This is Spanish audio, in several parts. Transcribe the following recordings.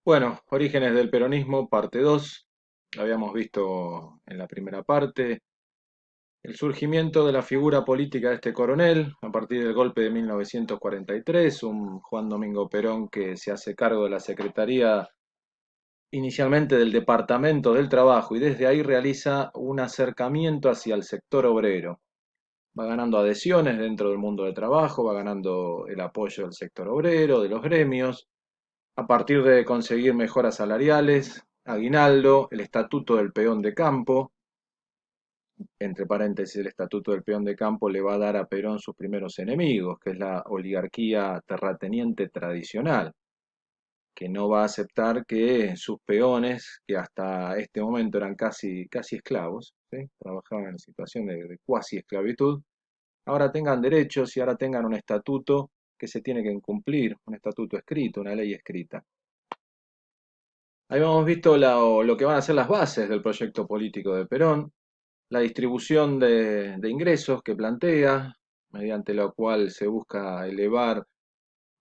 Bueno, Orígenes del Peronismo, parte 2. Lo habíamos visto en la primera parte. El surgimiento de la figura política de este coronel a partir del golpe de 1943, un Juan Domingo Perón que se hace cargo de la Secretaría inicialmente del Departamento del Trabajo y desde ahí realiza un acercamiento hacia el sector obrero. Va ganando adhesiones dentro del mundo del trabajo, va ganando el apoyo del sector obrero, de los gremios, a partir de conseguir mejoras salariales, aguinaldo, el estatuto del peón de campo, entre paréntesis, el estatuto del peón de campo le va a dar a Perón sus primeros enemigos, que es la oligarquía terrateniente tradicional, que no va a aceptar que sus peones, que hasta este momento eran casi esclavos, ¿sí? Trabajaban en situación de cuasi esclavitud, ahora tengan derechos y ahora tengan un estatuto que se tiene que cumplir, un estatuto escrito, una ley escrita. Habíamos visto lo que van a ser las bases del proyecto político de Perón, la distribución de ingresos que plantea, mediante la cual se busca elevar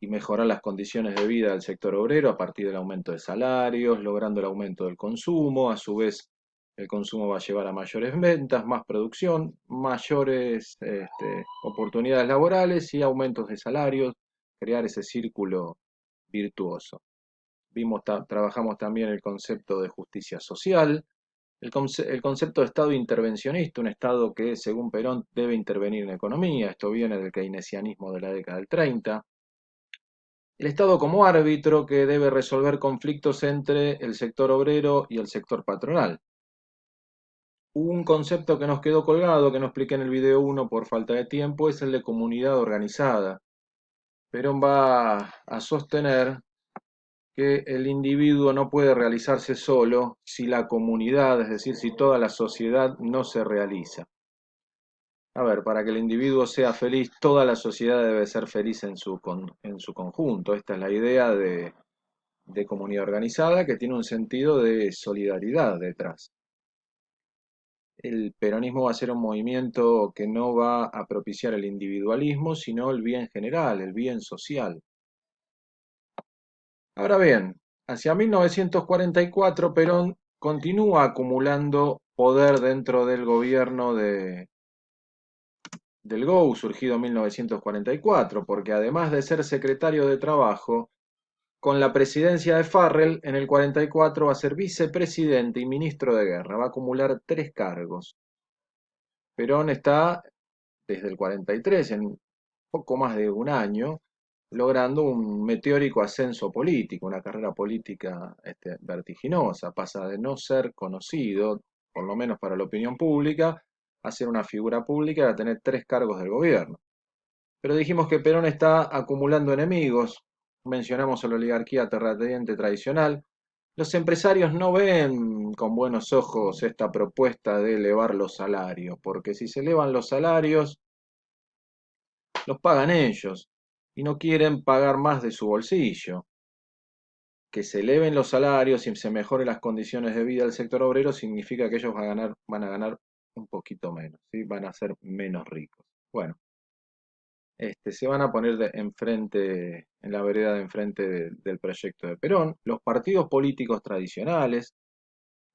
y mejorar las condiciones de vida del sector obrero a partir del aumento de salarios, logrando el aumento del consumo, a su vez el consumo va a llevar a mayores ventas, más producción, mayores oportunidades laborales y aumentos de salarios, crear ese círculo virtuoso. Trabajamos también el concepto de justicia social, el concepto de Estado intervencionista, un Estado que, según Perón, debe intervenir en la economía. Esto viene del keynesianismo de la década del 30. El Estado como árbitro que debe resolver conflictos entre el sector obrero y el sector patronal. Un concepto que nos quedó colgado, que no expliqué en el video 1 por falta de tiempo, es el de comunidad organizada. Perón va a sostener que el individuo no puede realizarse solo si la comunidad, es decir, si toda la sociedad no se realiza. A ver, para que el individuo sea feliz, toda la sociedad debe ser feliz en su conjunto. Esta es la idea de comunidad organizada que tiene un sentido de solidaridad detrás. El peronismo va a ser un movimiento que no va a propiciar el individualismo, sino el bien general, el bien social. Ahora bien, hacia 1944 Perón continúa acumulando poder dentro del gobierno del GOU, surgido en 1944, porque además de ser secretario de Trabajo, con la presidencia de Farrell, en el 44 va a ser vicepresidente y ministro de Guerra, va a acumular tres cargos. Perón está desde el 43, en poco más de un año, logrando un meteórico ascenso político, una carrera política vertiginosa. Pasa de no ser conocido, por lo menos para la opinión pública, a ser una figura pública y a tener tres cargos del gobierno. Pero dijimos que Perón está acumulando enemigos, mencionamos a la oligarquía terrateniente tradicional. Los empresarios no ven con buenos ojos esta propuesta de elevar los salarios, porque si se elevan los salarios, los pagan ellos y no quieren pagar más de su bolsillo. Que se eleven los salarios y se mejoren las condiciones de vida del sector obrero significa que ellos van a ganar un poquito menos, ¿sí? Van a ser menos ricos. Bueno, se van a poner enfrente, en la vereda de enfrente del proyecto de Perón. Los partidos políticos tradicionales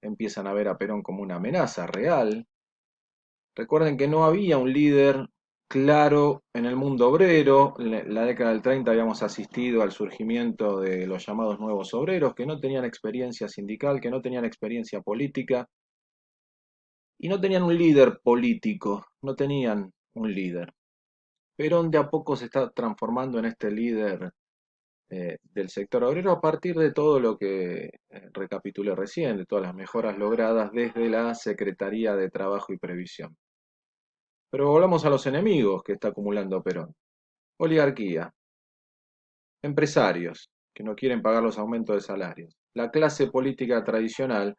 empiezan a ver a Perón como una amenaza real. Recuerden que no había un líder claro en el mundo obrero. En la década del 30 habíamos asistido al surgimiento de los llamados nuevos obreros, que no tenían experiencia sindical, que no tenían experiencia política y no tenían un líder político, no tenían un líder. Perón de a poco se está transformando en este líder del sector obrero a partir de todo lo que recapitulé recién, de todas las mejoras logradas desde la Secretaría de Trabajo y Previsión. Pero volvamos a los enemigos que está acumulando Perón. Oligarquía, empresarios que no quieren pagar los aumentos de salarios, la clase política tradicional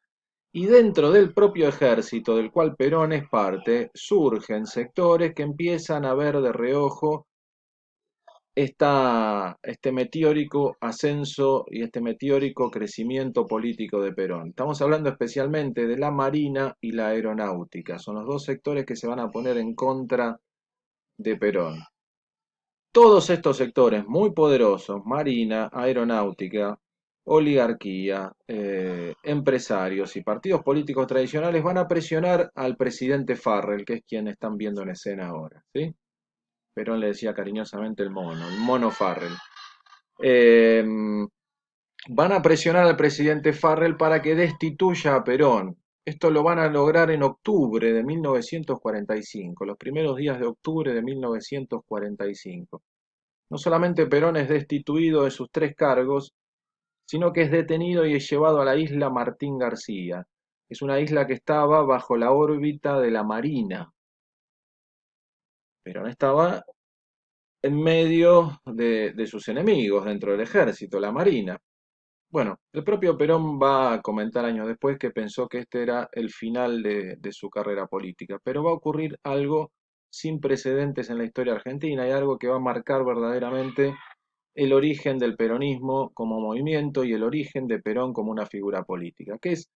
y dentro del propio ejército del cual Perón es parte, surgen sectores que empiezan a ver de reojo este meteórico ascenso y este meteórico crecimiento político de Perón. Estamos hablando especialmente de la Marina y la Aeronáutica. Son los dos sectores que se van a poner en contra de Perón. Todos estos sectores muy poderosos, Marina, Aeronáutica, oligarquía, empresarios y partidos políticos tradicionales van a presionar al presidente Farrell, que es quien están viendo en escena ahora, ¿sí? Perón le decía cariñosamente el mono Farrell. Eh, Van a presionar al presidente Farrell para que destituya a Perón. Esto lo van a lograr en octubre de 1945, los primeros días de octubre de 1945. No solamente Perón es destituido de sus tres cargos, sino que es detenido y es llevado a la isla Martín García. Es una isla que estaba bajo la órbita de la Marina. Perón estaba en medio de sus enemigos dentro del ejército, la Marina. Bueno, el propio Perón va a comentar años después que pensó que este era el final de su carrera política, pero va a ocurrir algo sin precedentes en la historia argentina y algo que va a marcar verdaderamente el origen del peronismo como movimiento y el origen de Perón como una figura política, que es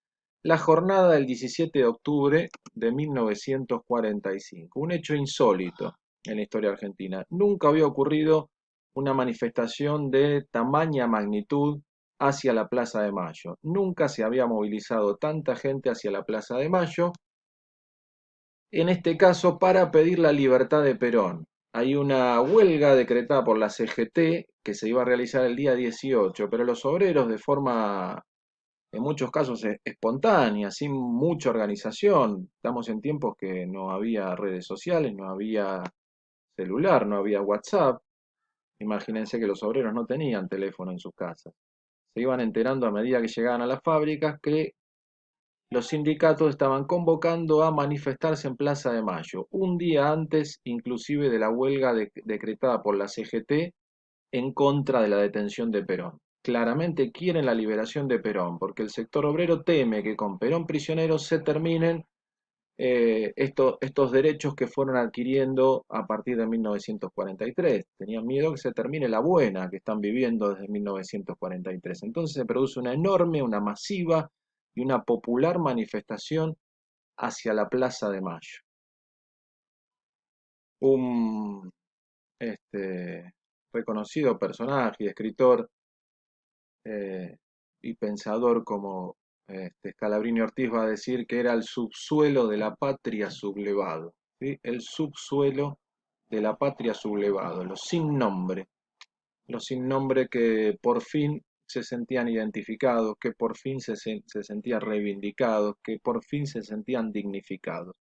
la jornada del 17 de octubre de 1945, un hecho insólito en la historia argentina. Nunca había ocurrido una manifestación de tamaña magnitud hacia la Plaza de Mayo. Nunca se había movilizado tanta gente hacia la Plaza de Mayo, en este caso para pedir la libertad de Perón. Hay una huelga decretada por la CGT que se iba a realizar el día 18, pero los obreros de forma, en muchos casos, espontánea, sin mucha organización. Estamos en tiempos que no había redes sociales, no había celular, no había WhatsApp. Imagínense que los obreros no tenían teléfono en sus casas. Se iban enterando a medida que llegaban a las fábricas que los sindicatos estaban convocando a manifestarse en Plaza de Mayo, un día antes inclusive de la huelga decretada por la CGT en contra de la detención de Perón. Claramente quieren la liberación de Perón, porque el sector obrero teme que con Perón prisionero se terminen estos derechos que fueron adquiriendo a partir de 1943. Tenían miedo que se termine la buena que están viviendo desde 1943. Entonces se produce una enorme, una masiva y una popular manifestación hacia la Plaza de Mayo. Un reconocido personaje y escritor eh, y pensador como Scalabrini Ortiz va a decir que era el subsuelo de la patria sublevado, ¿sí? El subsuelo de la patria sublevado, los sin nombre que por fin se sentían identificados, que por fin se sentían reivindicados, que por fin se sentían dignificados.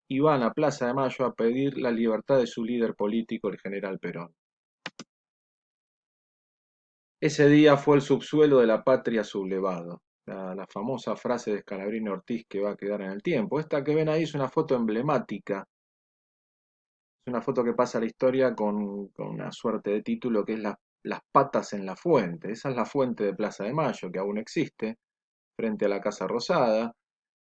Y van a Plaza de Mayo a pedir la libertad de su líder político, el general Perón. Ese día fue el subsuelo de la patria sublevado. La famosa frase de Scalabrini Ortiz que va a quedar en el tiempo. Esta que ven ahí es una foto emblemática. Es una foto que pasa a la historia con una suerte de título que es las patas en la fuente. Esa es la fuente de Plaza de Mayo, que aún existe, frente a la Casa Rosada.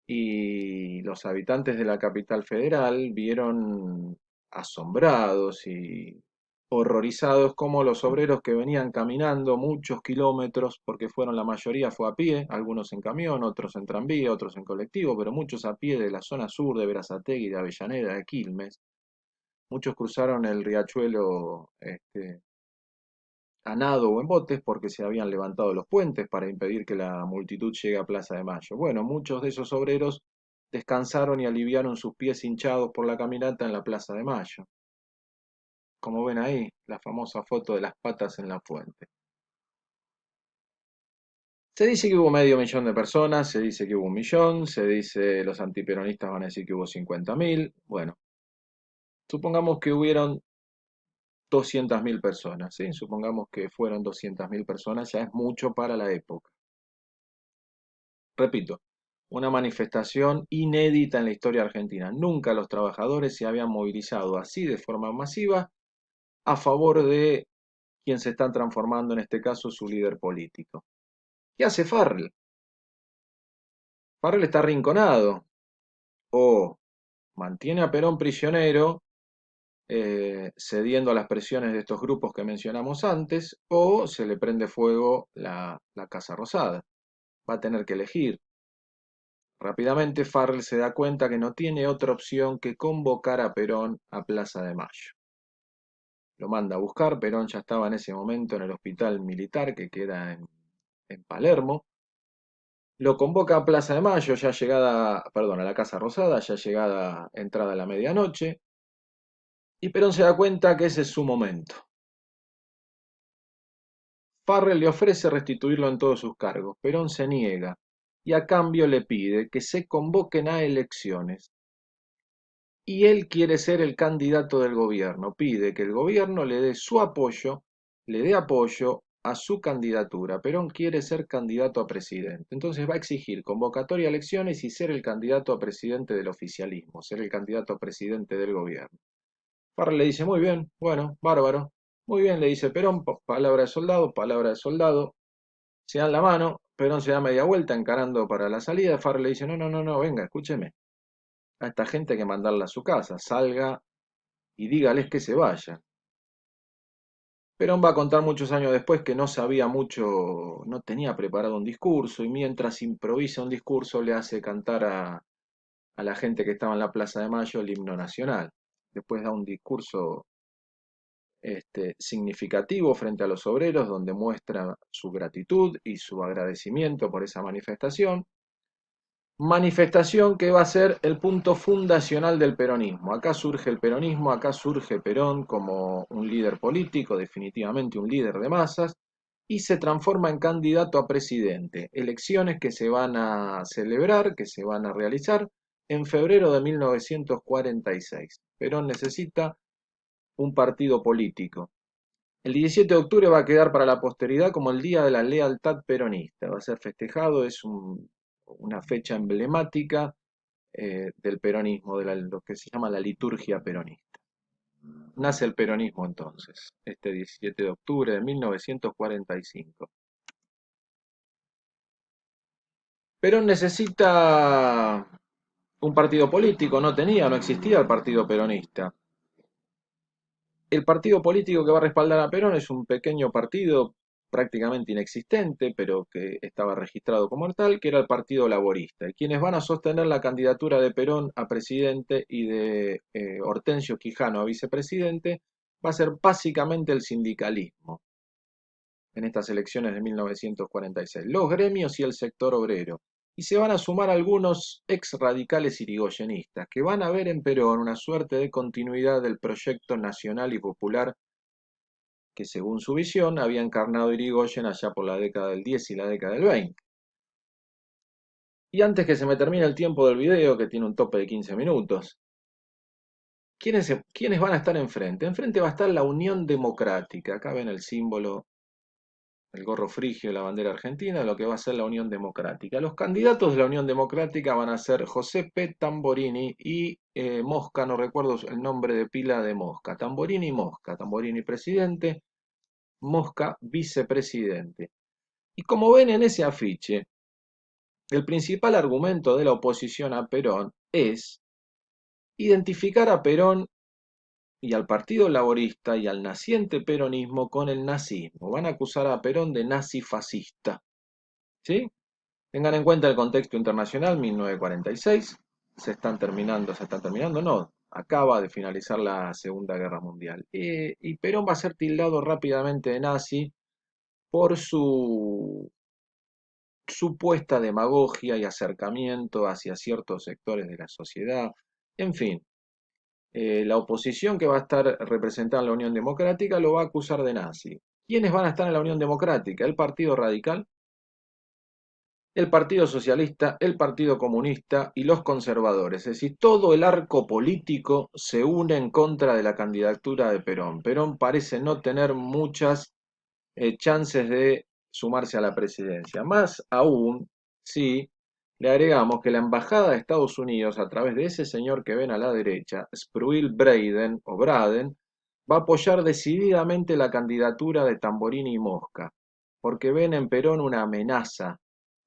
Y los habitantes de la capital federal vieron asombrados y horrorizados cómo los obreros que venían caminando muchos kilómetros, porque fueron la mayoría fue a pie, algunos en camión, otros en tranvía, otros en colectivo, pero muchos a pie de la zona sur de Berazategui, de Avellaneda, de Quilmes. Muchos cruzaron el riachuelo a nado o en botes porque se habían levantado los puentes para impedir que la multitud llegue a Plaza de Mayo. Bueno, muchos de esos obreros descansaron y aliviaron sus pies hinchados por la caminata en la Plaza de Mayo. Como ven ahí, la famosa foto de las patas en la fuente. Se dice que hubo medio millón de personas, se dice que hubo un millón, se dice los antiperonistas van a decir que hubo 50.000. Bueno, supongamos que hubieron 200.000 personas, ¿sí? Supongamos que fueron 200.000 personas, ya es mucho para la época. Repito, una manifestación inédita en la historia argentina. Nunca los trabajadores se habían movilizado así de forma masiva a favor de quien se está transformando en este caso su líder político. ¿Qué hace Farrell? Farrell está arrinconado o mantiene a Perón prisionero, cediendo a las presiones de estos grupos que mencionamos antes, o se le prende fuego la Casa Rosada. Va a tener que elegir. Rápidamente Farrell se da cuenta que no tiene otra opción que convocar a Perón a Plaza de Mayo. Lo manda a buscar, Perón ya estaba en ese momento en el hospital militar que queda en Palermo. Lo convoca a Plaza de Mayo, ya llegada, perdón, a la Casa Rosada, ya llegada entrada la medianoche, y Perón se da cuenta que ese es su momento. Farrell le ofrece restituirlo en todos sus cargos. Perón se niega y a cambio le pide que se convoquen a elecciones. Y él quiere ser el candidato del gobierno. Pide que el gobierno le dé su apoyo, le dé apoyo a su candidatura. Perón quiere ser candidato a presidente. Entonces va a exigir convocatoria a elecciones y ser el candidato a presidente del oficialismo, ser el candidato a presidente del gobierno. Farrell le dice, muy bien, bueno, bárbaro. Muy bien, le dice Perón, palabra de soldado, palabra de soldado. Se dan la mano, Perón se da media vuelta encarando para la salida. Farrell le dice, no, no, no, no, venga, escúcheme. A esta gente hay que mandarla a su casa, salga y dígales que se vayan. Perón va a contar muchos años después que no sabía mucho, no tenía preparado un discurso y mientras improvisa un discurso le hace cantar a la gente que estaba en la Plaza de Mayo el himno nacional. Después da un discurso significativo frente a los obreros donde muestra su gratitud y su agradecimiento por esa manifestación. Manifestación que va a ser el punto fundacional del peronismo. Acá surge el peronismo, acá surge Perón como un líder político, definitivamente un líder de masas, y se transforma en candidato a presidente. Elecciones que se van a celebrar, que se van a realizar en febrero de 1946. Perón necesita un partido político. El 17 de octubre va a quedar para la posteridad como el Día de la Lealtad Peronista. Va a ser festejado, es una fecha emblemática del peronismo, de lo que se llama la liturgia peronista. Nace el peronismo entonces, este 17 de octubre de 1945. Perón necesita un partido político, no tenía, no existía el partido peronista. El partido político que va a respaldar a Perón es un pequeño partido prácticamente inexistente, pero que estaba registrado como tal, que era el Partido Laborista. Y quienes van a sostener la candidatura de Perón a presidente y de Hortensio Quijano a vicepresidente va a ser básicamente el sindicalismo en estas elecciones de 1946, los gremios y el sector obrero. Y se van a sumar algunos ex radicales irigoyenistas que van a ver en Perón una suerte de continuidad del proyecto nacional y popular que según su visión había encarnado Irigoyen allá por la década del 10 y la década del 20. Y antes que se me termine el tiempo del video, que tiene un tope de 15 minutos, ¿quiénes van a estar enfrente? Enfrente va a estar la Unión Democrática. Acá ven el símbolo, el gorro frigio, la bandera argentina, lo que va a ser la Unión Democrática. Los candidatos de la Unión Democrática van a ser José P. Tamborini y Mosca, no recuerdo el nombre de pila de Mosca. Tamborini y Mosca. Tamborini presidente, Mosca vicepresidente. Y como ven en ese afiche, el principal argumento de la oposición a Perón es identificar a Perón y al Partido Laborista y al naciente peronismo con el nazismo. Van a acusar a Perón de nazi-fascista. ¿Sí? Tengan en cuenta el contexto internacional, 1946. Se están terminando, no, acaba de finalizar la Segunda Guerra Mundial. Y Perón va a ser tildado rápidamente de nazi por su supuesta demagogia y acercamiento hacia ciertos sectores de la sociedad. En fin, la oposición que va a estar representada en la Unión Democrática lo va a acusar de nazi. ¿Quiénes van a estar en la Unión Democrática? El Partido Radical, el Partido Socialista, el Partido Comunista y los conservadores. Es decir, todo el arco político se une en contra de la candidatura de Perón. Perón parece no tener muchas chances de sumarse a la presidencia. Más aún, si le agregamos que la Embajada de Estados Unidos, a través de ese señor que ven a la derecha, Spruill Braden o Braden, va a apoyar decididamente la candidatura de Tamborini y Mosca, porque ven en Perón una amenaza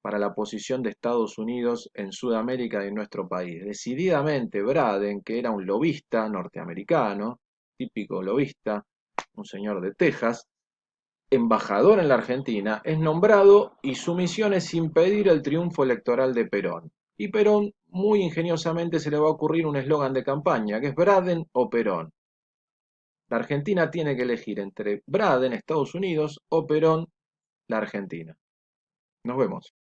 para la posición de Estados Unidos en Sudamérica y en nuestro país. Decididamente Braden, que era un lobista norteamericano, típico lobista, un señor de Texas, embajador en la Argentina, es nombrado y su misión es impedir el triunfo electoral de Perón. Y Perón, muy ingeniosamente, se le va a ocurrir un eslogan de campaña, que es Braden o Perón. La Argentina tiene que elegir entre Braden, Estados Unidos, o Perón, la Argentina. Nos vemos.